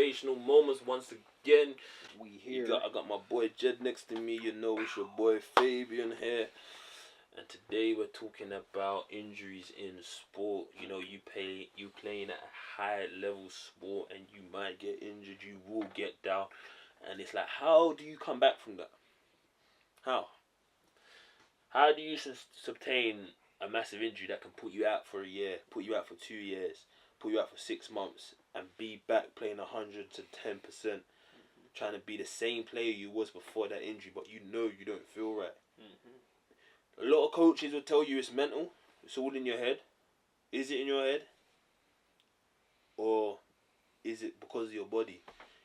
motivational moments once again. We here. I got my boy Jed next to me. You know, it's your boy Fabian here. And today we're talking about injuries in sport. You know, you playing at a high level sport, and you might get injured. You will get down, and it's like, how do you come back from that? How do you sustain a massive injury that can put you out for a year, put you out for 2 years, put you out for 6 months, and be back playing 110%, trying to be the same player you was before that injury, but you know you don't feel right. A lot of coaches will tell you it's mental, it's all in your head. Is it in your head? Or is it because of your body?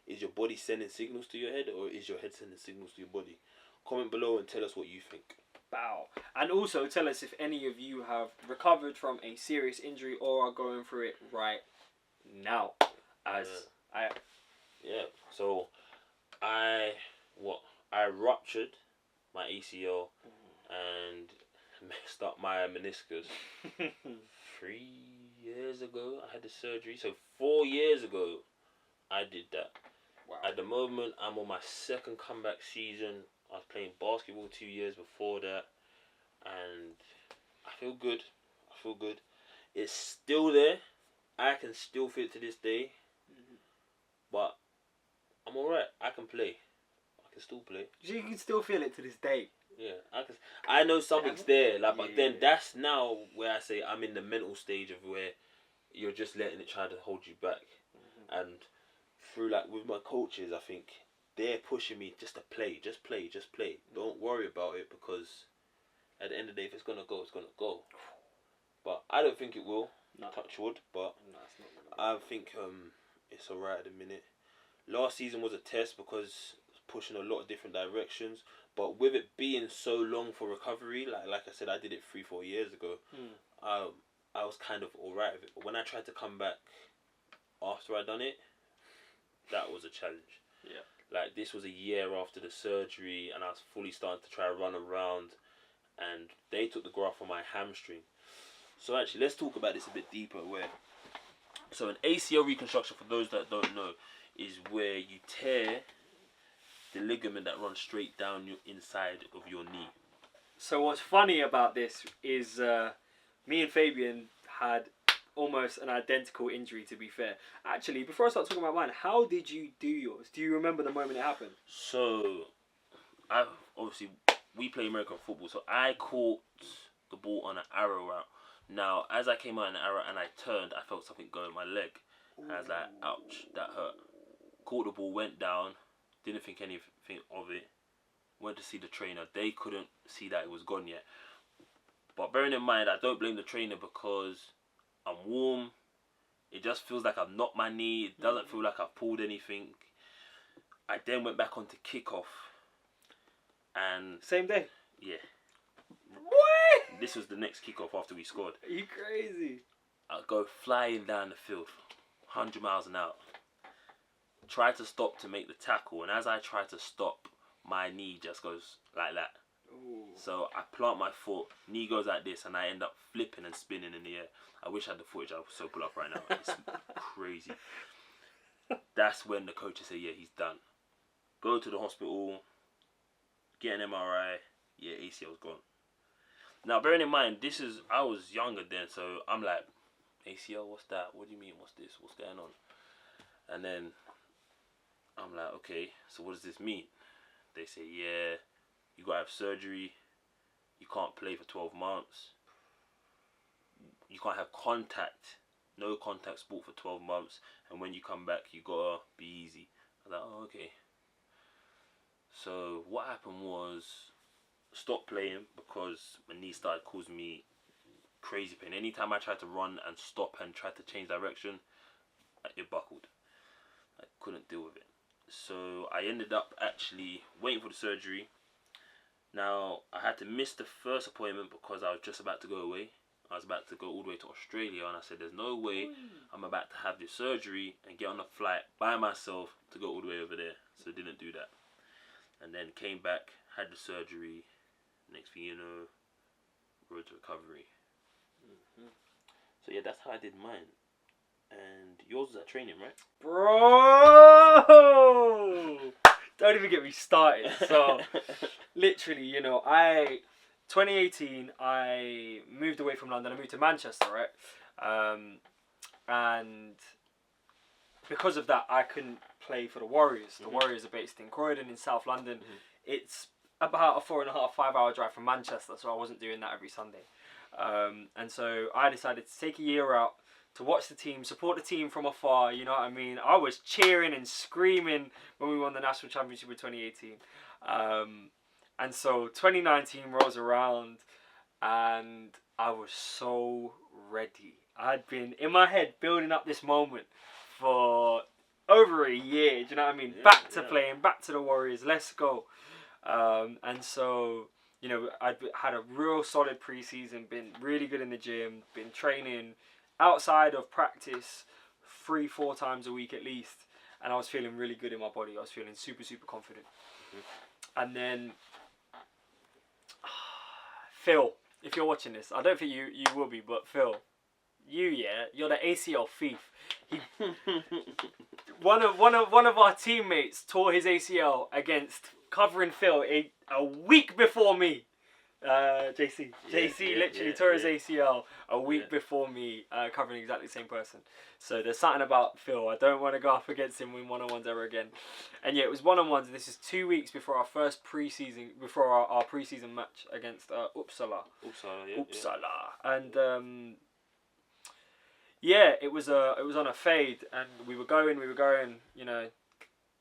Is your body sending signals to your head, or is your head sending signals to your body? Comment below and tell us what you think. Bow. And also tell us if any of you have recovered from a serious injury or are going through it right now. So I ruptured my ACL and messed up my meniscus 3 years ago. I had the surgery. So 4 years ago I did that. Wow. At the moment I'm on my second comeback season. I was playing basketball 2 years before that, and I feel good. It's still there. I can still feel it to this day, but I'm alright. I can play. I can still play. You can still feel it to this day. Yeah, I know something's there. But then that's now where I say I'm in the mental stage of where you're just letting it try to hold you back, and through with my coaches, I think they're pushing me just to play, just play. Don't worry about it, because at the end of the day, if it's gonna go, it's gonna go. But I don't think it will. No. Touch wood. But no, it's not I think it's alright at the minute. Last season was a test because it was pushing a lot of different directions. But with it being so long for recovery, like I said, I did it 3-4 years ago. I was kind of alright with it. But when I tried to come back after I done it, that was a challenge. Yeah. This was a year after the surgery, and I was fully starting to try to run around, and they took the graft on my hamstring. So actually, let's talk about this a bit deeper. So an ACL reconstruction, for those that don't know, is where you tear the ligament that runs straight down your inside of your knee. So what's funny about this is me and Fabian had almost an identical injury, to be fair. Actually, before I start talking about mine, how did you do yours? Do you remember the moment it happened? So, we play American football, so I caught the ball on an arrow route. Now, as I came out in the arrow and I turned, I felt something go in my leg. And I was like, ouch, that hurt. Caught the ball, went down, didn't think anything of it. Went to see the trainer. They couldn't see that it was gone yet. But bearing in mind, I don't blame the trainer, because I'm warm. It just feels like I've knocked my knee. It doesn't feel like I've pulled anything. I then went back on to kickoff. And same day? Yeah. What? This was the next kickoff after we scored. Are you crazy? I go flying down the field, 100 miles an hour. Try to stop to make the tackle, and as I try to stop, my knee just goes like that. Ooh. So I plant my foot, knee goes like this, and I end up flipping and spinning in the air. I wish I had the footage. I would so pull up right now. It's crazy. That's when the coaches say, yeah, he's done. Go to the hospital, get an MRI. Yeah, ACL's gone. Now, bearing in mind, I was younger then, so I'm like, ACL, what's that? What do you mean, what's this? What's going on? And then I'm like, okay, so what does this mean? They say, yeah, you gotta have surgery. You can't play for 12 months. You can't have no contact sport for 12 months. And when you come back, you gotta be easy. I was like, oh, okay. So what happened was, stopped playing because my knee started causing me crazy pain. Anytime I tried to run and stop and try to change direction, it buckled. I couldn't deal with it. So I ended up actually waiting for the surgery. Now, I had to miss the first appointment because I was just about to go away. I was about to go all the way to Australia, and I said, there's no way I'm about to have this surgery and get on a flight by myself to go all the way over there. So I didn't do that. And then came back, had the surgery. Next thing you know, road to recovery. So yeah, that's how I did mine. And yours was at training, right? Bro! Don't even get me started. So, literally, you know, 2018, I moved away from London. I moved to Manchester, right? And because of that, I couldn't play for the Warriors. The Warriors are based in Croydon in South London. It's about a 4.5, 5 hour drive from Manchester, so I wasn't doing that every Sunday. And so I decided to take a year out to watch the team, support the team from afar, you know what I mean? I was cheering and screaming when we won the National Championship in 2018. And so 2019 rolls around and I was so ready. I'd been, in my head, building up this moment for over a year, do you know what I mean? Back to playing, back to the Warriors, let's go. And so, you know, I'd had a real solid preseason, been really good in the gym, been training outside of practice 3-4 times a week at least, and I was feeling really good in my body. I was feeling super, super confident. And then, Phil, if you're watching this, I don't think you will be, but Phil, you're the ACL thief. One of our teammates tore his ACL against covering Phil a week before me. JC literally tore his ACL a week before me, covering exactly the same person. So there's something about Phil. I don't want to go up against him in one-on-ones ever again. And yeah, it was one-on-ones. This is 2 weeks before our first preseason, before our preseason match against Uppsala. And yeah, it was on a fade, and we were going, you know,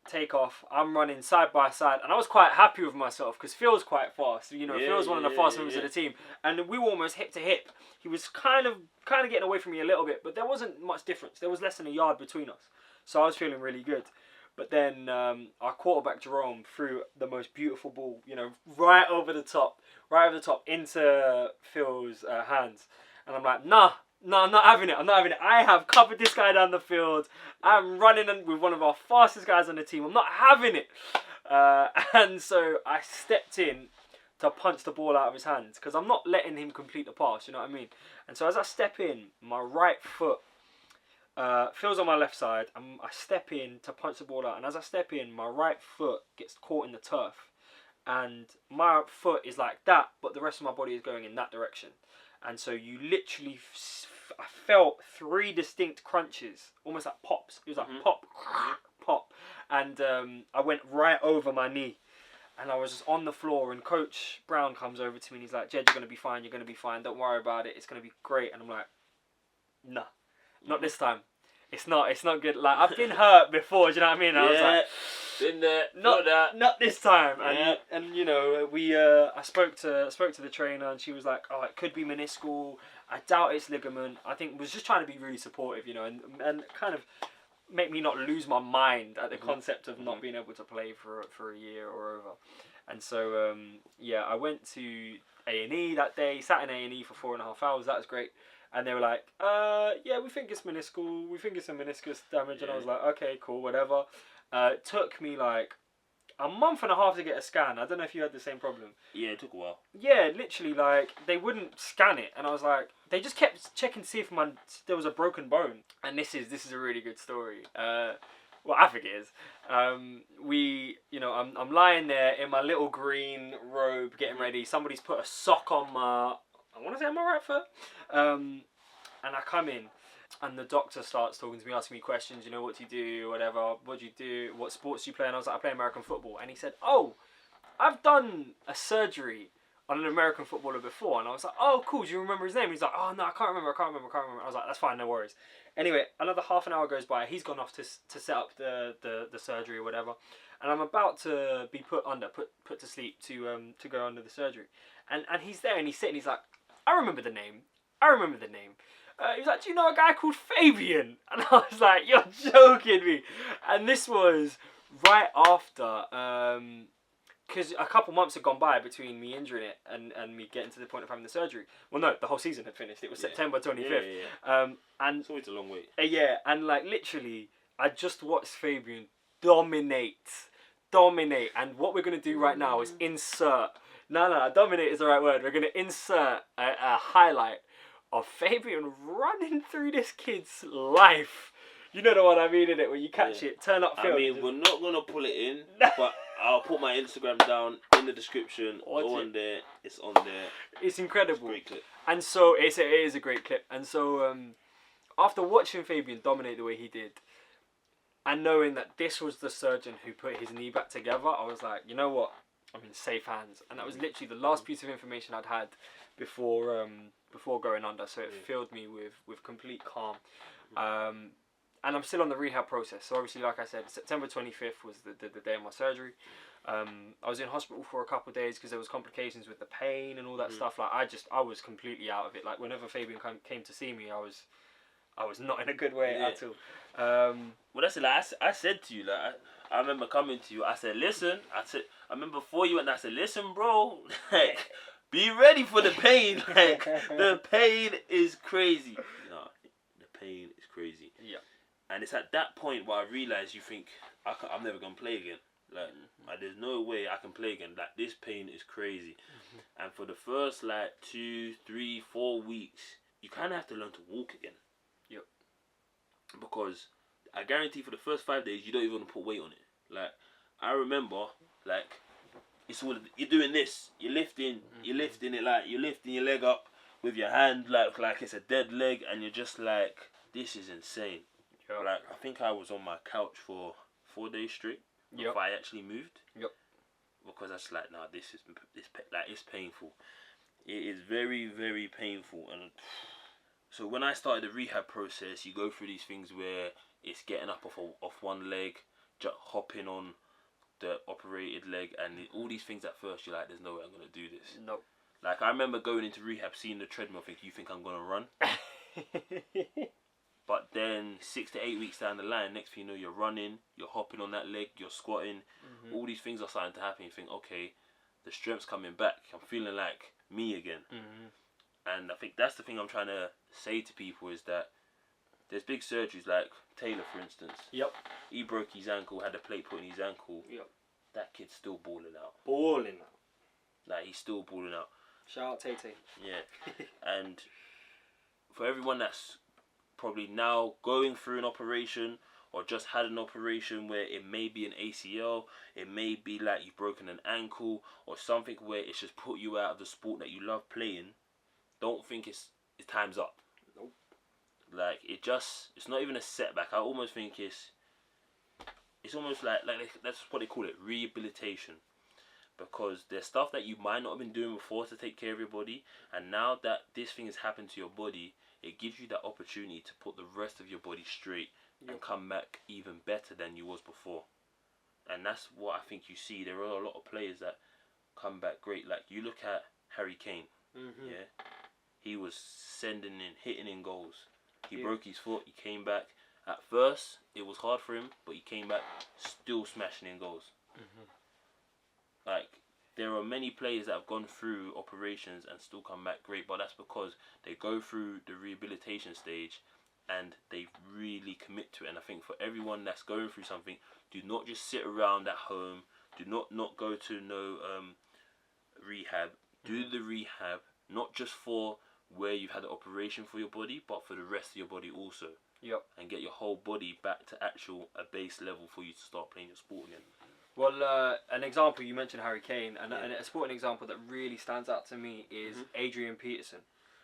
take off. I'm running side by side, and I was quite happy with myself because Phil's quite fast. You know, Phil's one of the fast members of the team, and we were almost hip to hip. He was kind of getting away from me a little bit, but there wasn't much difference. There was less than a yard between us, so I was feeling really good. But then our quarterback Jerome threw the most beautiful ball, you know, right over the top into Phil's hands, and I'm like, nah. No, I'm not having it. I have covered this guy down the field. I'm running with one of our fastest guys on the team. I'm not having it. And so I stepped in to punch the ball out of his hands because I'm not letting him complete the pass, you know what I mean? And so as I step in, my right foot, Phil's on my left side, and I step in to punch the ball out. And as I step in, my right foot gets caught in the turf. And my foot is like that, but the rest of my body is going in that direction. And so you literally, I felt 3 distinct crunches, almost like pops. It was like pop, pop. And I went right over my knee. And I was just on the floor, and Coach Brown comes over to me and he's like, Jed, you're going to be fine. Don't worry about it. It's going to be great. And I'm like, nah, not this time. It's not good. Like, I've been hurt before, do you know what I mean? I was like, been there, not this time. And you know, I spoke to the trainer, and she was like, oh, it could be meniscal. I doubt it's ligament. I think was just trying to be really supportive, you know, and kind of make me not lose my mind at the concept of not being able to play for a year or over. And so yeah, I went to A&E that day, sat in A&E for 4.5 hours. That was great. And they were like, yeah, we think it's meniscal. We think it's a meniscus damage. And I was like, okay, cool, whatever. It took me like a month and a half to get a scan. I don't know if you had the same problem. Yeah, it took a while. Yeah, literally, like, they wouldn't scan it. And I was like, they just kept checking to see if there was a broken bone. And this is a really good story. Well, I think it is. You know, I'm lying there in my little green robe getting ready. Somebody's put a sock on I want to say on my right foot. And I come in, and the doctor starts talking to me, asking me questions, you know, what do you do, whatever, what do you do, what sports do you play? And I was like, I play American football. And he said, oh, I've done a surgery on an American footballer before. And I was like, oh, cool, do you remember his name? He's like, oh, no, I can't remember. I was like, that's fine, no worries. Anyway, another half an hour goes by. He's gone off to set up the surgery or whatever. And I'm about to be put to sleep to go under the surgery. And he's there, and he's sitting, he's like, I remember the name. He was like, do you know a guy called Fabian? And I was like, you're joking me. And this was right after, because a couple months had gone by between me injuring it and me getting to the point of having the surgery. Well, no, the whole season had finished. It was September 25th. And it's always a long wait. Yeah, and like literally, I just watched Fabian dominate. And what we're going to do right now is insert... No, dominate is the right word. We're going to insert a highlight of Fabian running through this kid's life. You know the one I mean, innit? When you catch it, turn up film. I mean, we're not gonna pull it in, but I'll put my Instagram down in the description. Go on there. It's on there. It's incredible. It's a great clip. And so it is a great clip. And so after watching Fabian dominate the way he did, and knowing that this was the surgeon who put his knee back together, I was like, you know what? I'm in safe hands. And that was literally the last piece of information I'd had before going under. So it filled me with complete calm. And I'm still on the rehab process. So obviously, like I said, September 25th was the day of my surgery. I was in hospital for a couple of days because there was complications with the pain and all that stuff. Like I was completely out of it. Like whenever Fabian came to see me, I was not in a good way at all. Well, that's it. Like I said to you, like I remember coming to you. I said, listen. I remember before you went. I said, listen, bro. Like, be ready for the pain. Like the pain is crazy. No, the pain is crazy. Yeah. And it's at that point where I realised you think I'm never gonna play again. Like there's no way I can play again. Like this pain is crazy. And for the first like 2, 3, 4 weeks, you kind of have to learn to walk again. Yep. Because I guarantee for the first 5 days you don't even want to put weight on it. Like I remember, like it's all you're doing this. You're lifting it like you're lifting your leg up with your hand like it's a dead leg, and you're just like, this is insane. Yep. Like I think I was on my couch for 4 days straight before I actually moved. Yep. Because that's like, nah, it's painful. It is very, very painful. And so when I started the rehab process, you go through these things where it's getting up off one leg, hopping on the operated leg, and all these things. At first, you're like, there's no way I'm gonna do this. Nope. Like I remember going into rehab, seeing the treadmill, you think I'm gonna run? But then 6 to 8 weeks down the line, next thing you know, you're running, you're hopping on that leg, you're squatting. All these things are starting to happen. You think, okay, the strength's coming back. I'm feeling like me again. And I think that's the thing I'm trying to say to people is that there's big surgeries like Taylor, for instance. Yep. He broke his ankle, had a plate put in his ankle. Yep. That kid's still balling out. Balling out. Like he's still balling out. Shout out Tay Tay. Yeah. And for everyone that's probably now going through an operation or just had an operation where it may be an ACL, it may be like you've broken an ankle or something where it's just put you out of the sport that you love playing, don't think it's time's up. Nope. Like it's not even a setback. I almost think it's almost like that's what they call it, rehabilitation. Because there's stuff that you might not have been doing before to take care of your body, and now that this thing has happened to your body, it gives you that opportunity to put the rest of your body straight and come back even better than you was before. And that's what I think you see. There are a lot of players that come back great. Like you look at Harry Kane. Yeah, he was hitting in goals. He broke his foot. He came back. At first, it was hard for him, but he came back still smashing in goals. Like there are many players that have gone through operations and still come back great, but that's because they go through the rehabilitation stage and they really commit to it. And I think for everyone that's going through something, do not just sit around at home. Do not go to no rehab. Do the rehab, not just for where you've had the operation for your body, but for the rest of your body also. Yep. And get your whole body back to a base level for you to start playing your sport again. Well, an example, you mentioned Harry Kane, and a sporting example that really stands out to me is Adrian Peterson.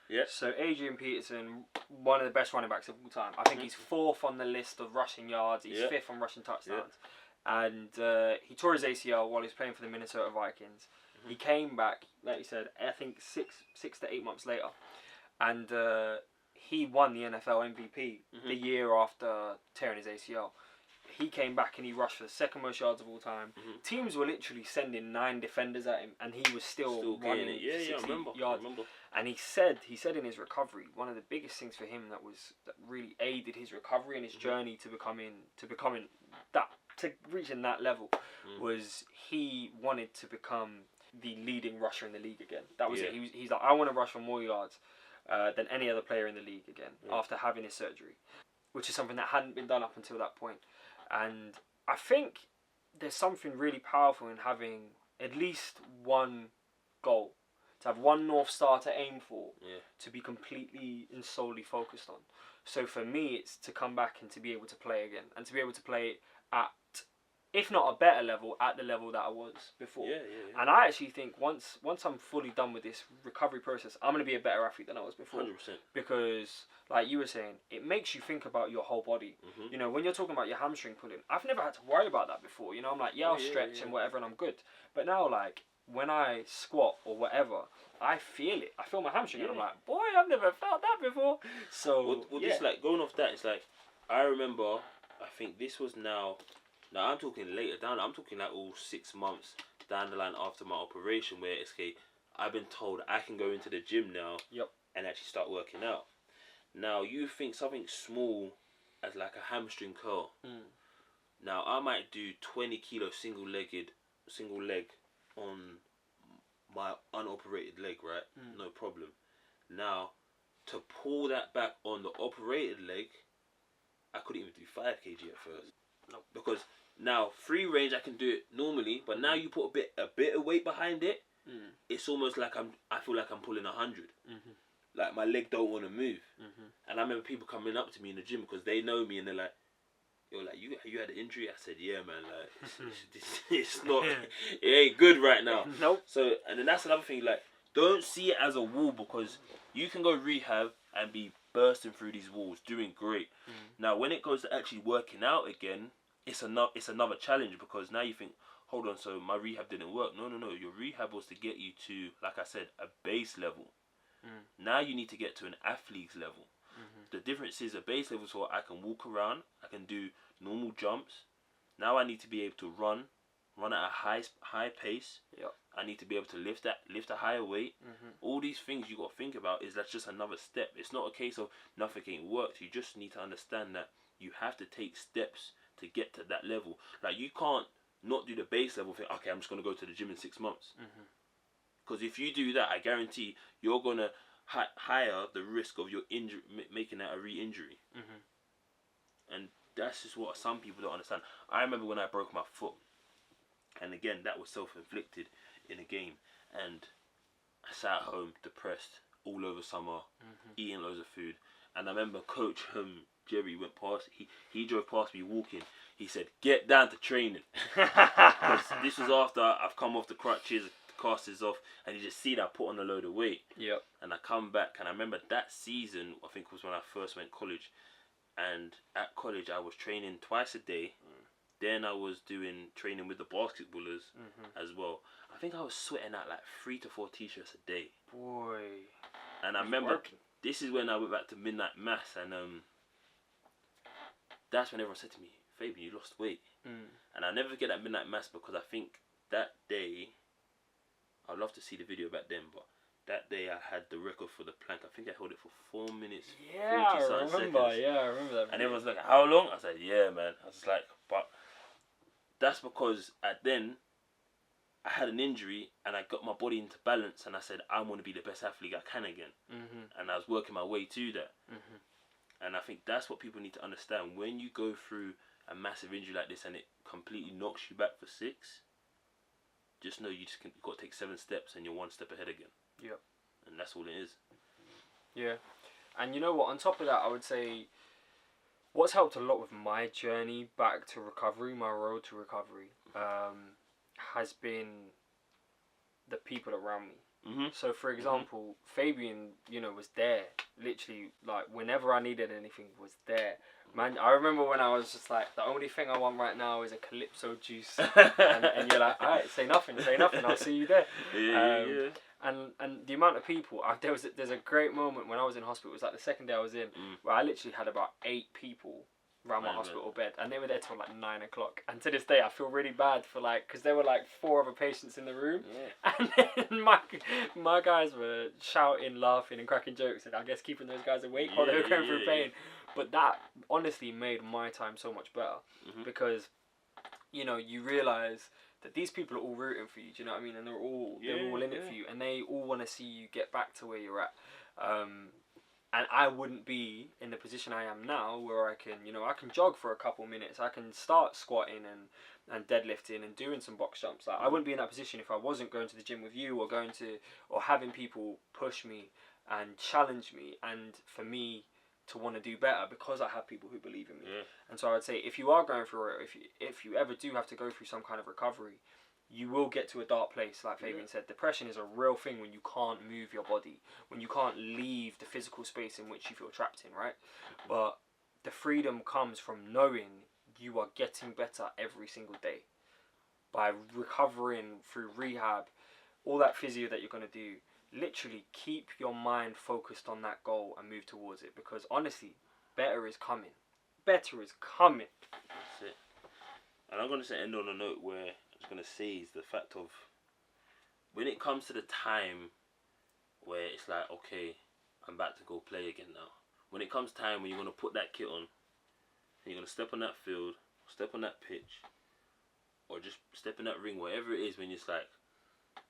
Yeah. So Adrian Peterson, one of the best running backs of all time. I think he's 4th on the list of rushing yards. He's 5th on rushing touchdowns. And he tore his ACL while he was playing for the Minnesota Vikings. He came back, like you said, I think 6 to 8 months later. And he won the NFL MVP the year after tearing his ACL. He came back and he rushed for the 2nd most yards of all time. Teams were literally sending 9 defenders at him, and he was still running it. Yeah, I remember. And he said in his recovery, one of the biggest things for him that really aided his recovery and his journey to reaching that level was he wanted to become the leading rusher in the league again. That was it. He's like, I want to rush for more yards than any other player in the league again after having his surgery, which is something that hadn't been done up until that point. And I think there's something really powerful in having at least one goal. to have one North Star to aim for, Yeah. to be completely and solely focused on. So for me, it's to come back and to be able to play again, and to be able to play at, if not a better level, at the level that I was before. Yeah. And I actually think once I'm fully done with this recovery process, I'm going to be a better athlete than I was before. 100%. Because, like you were saying, it makes you think about your whole body. Mm-hmm. You know, when you're talking about your hamstring pulling, I've never had to worry about that before. You know, I'm like, I'll stretch and whatever, and I'm good. But now, like, when I squat or whatever, I feel it. I feel my hamstring, and I'm like, boy, I've never felt that before. So, this, like, going off that, it's like, I remember, I think this was now I'm talking later down, I'm talking like all 6 months down the line after my operation, where it's okay, I've been told I can go into the gym now and actually start working out. Now, you think something small as like a hamstring curl. Now, I might do 20 kilo single leg on my unoperated leg, right? No problem. Now, to pull that back on the operated leg, I couldn't even do 5 kg at first. No. Because now free range I can do it normally, but now you put a bit of weight behind it, it's almost like I feel like I'm pulling 100. Like my leg don't want to move. And I remember people coming up to me in the gym because they know me and they're like, yo, like, you had an injury? I said, yeah, man, like, it's not, it ain't good right now. Nope. So, and then that's another thing, like, don't see it as a wall, because you can go rehab and be bursting through these walls, doing great. Now, when it goes to actually working out again, it's another challenge, because now you think, hold on, so my rehab didn't work. No, your rehab was to get you to, like I said, a base level. Now you need to get to an athlete's level. The difference is a base level, so I can walk around, I can do normal jumps. Now I need to be able to run at a high pace. I need to be able to lift a higher weight. All these things you got to think about is that's just another step. It's not a case of nothing ain't worked. You just need to understand that you have to take steps to get to that level. Like, you can't not do the base level thing. Okay, I'm just gonna go to the gym in 6 months. Because if you do that, I guarantee you're gonna higher the risk of your injury, making that a re-injury. And that's just what some people don't understand. I remember when I broke my foot, and again, that was self-inflicted in a game, and I sat at home depressed all over summer, eating loads of food. And I remember Coach Jerry went past. He drove past me walking. He said, "Get down to training." Because this was after I've come off the crutches, the cast is off, and you just see that I put on a load of weight. And I come back, and I remember that season, I think was when I first went college. And at college, I was training twice a day. Then I was doing training with the basketballers as well. I think I was sweating out like 3 to 4 t-shirts a day. Boy. And I remember this is when I went back to midnight mass, and that's when everyone said to me, "Fabian, you lost weight." And I never forget that midnight mass, because I think that day, I'd love to see the video back then, but that day I had the record for the plank. I think I held it for 4 minutes, 40-something seconds. Yeah, I remember that. And everyone's like, "How long?" I said, "Yeah, man." I was like, but that's because then I had an injury and I got my body into balance, and I said, I want to be the best athlete I can again. And I was working my way to that. And I think that's what people need to understand. When you go through a massive injury like this and it completely knocks you back for 6, just know you've got to take 7 steps and you're 1 step ahead again. And that's all it is. And you know what, on top of that, I would say what's helped a lot with my journey back to recovery, my road to recovery, has been the people around me. So, for example, Fabian, was there. Literally, like, whenever I needed anything, was there. Man, I remember when I was just like, the only thing I want right now is a Calypso juice. and you're like, alright, say nothing, I'll see you there. And the amount of people, there's a great moment when I was in hospital. It was like the second day I was in, where I literally had about 8 people around my hospital bed, and they were there till like 9 o'clock. And to this day, I feel really bad for because there were like 4 other patients in the room, and then my guys were shouting, laughing, and cracking jokes, and I guess keeping those guys awake while they were going through pain. But that honestly made my time so much better, because you realise that these people are all rooting for you. Do you know what I mean? And they're all in it for you, and they all want to see you get back to where you're at. and I wouldn't be in the position I am now, where I can, I can jog for a couple minutes, I can start squatting and deadlifting and doing some box jumps. Like, I wouldn't be in that position if I wasn't going to the gym with you, or having people push me and challenge me, and for me to want to do better because I have people who believe in me. Yeah. And so I would say, if you are going through it, if you ever do have to go through some kind of recovery, you will get to a dark place. Like Fabian said, depression is a real thing when you can't move your body, when you can't leave the physical space in which you feel trapped in, right? But the freedom comes from knowing you are getting better every single day by recovering through rehab, all that physio that you're going to do. Literally keep your mind focused on that goal and move towards it, because honestly, better is coming. Better is coming. That's it. And I'm going to end on a note where I was going to say is the fact of, when it comes to the time where it's like, okay, I'm about to go play again now. When it comes time when you're going to put that kit on, and you're going to step on that field, step on that pitch, or just step in that ring, whatever it is, when it's like,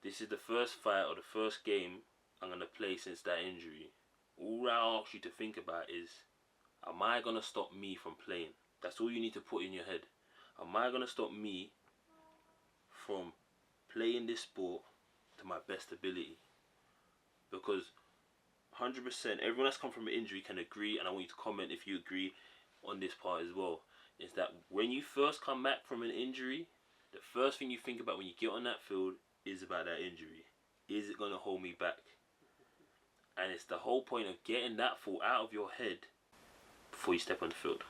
this is the first fight or the first game I'm going to play since that injury. All I ask you to think about is, am I going to stop me from playing? That's all you need to put in your head. Am I going to stop me from playing this sport to my best ability? Because 100%, everyone that's come from an injury can agree, and I want you to comment if you agree on this part as well, is that when you first come back from an injury, the first thing you think about when you get on that field is about that injury. Is it going to hold me back? And it's the whole point of getting that thought out of your head before you step on the field.